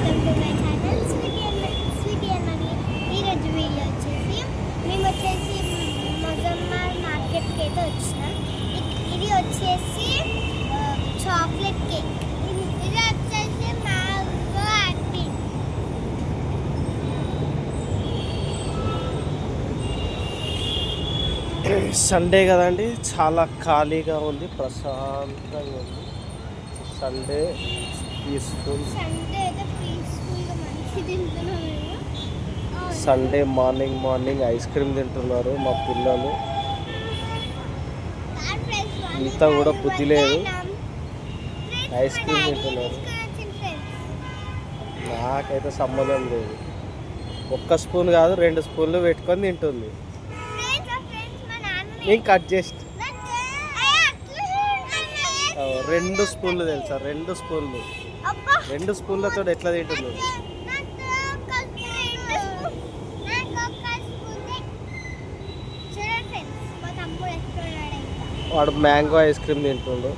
Welcome to my channel Sweety అన్నది. ఈరోజు video వచ్చేసి మేము వచ్చేసి మొజమ్మాల్ మార్కెట్కి అయితే వచ్చినాం. ఇది వచ్చేసి చాక్లెట్ కేక్. ఇది వచ్చేసి మ్యాంగో యాపిల్. సండే కదండి, చాలా ఖాళీగా ఉంది, ప్రశాంతంగా ఉంది. Sunday peaceful. Sunday morning ice cream తింటున్నారు మా పిల్లలు. ఇంత కూడా బుద్ధి లేదు, ఐస్ క్రీమ్ తింటున్నారు. నాకైతే సంబంధం లేదు. ఒక్క స్పూన్ కాదు 2 స్పూన్లు పెట్టుకొని తింటుంది. నేను కట్ చేసి 2 స్పూన్లు తెలుసా, 2 స్పూన్లు 2 స్పూన్లతో ఎట్లా తింటుంది. వాడు మ్యాంగో ఐస్ క్రీమ్ తింటుండు,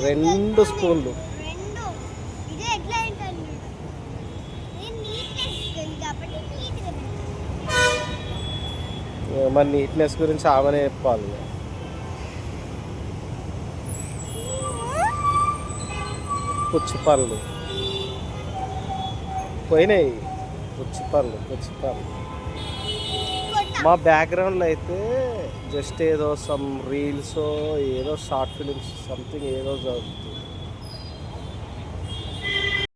2 స్పూన్లు. మరి నీట్నెస్ గురించి ఆమెనే చెప్పాలి. పుచ్చిపళ్ళు పోయినాయి, పుచ్చిపళ్ళు. మా బ్యాక్గ్రౌండ్లో అయితే జస్ట్ ఏదో సమ్ రీల్స్, ఏదో షార్ట్ ఫిలిమ్స్ సంథింగ్ ఏదో జరుగుతుంది.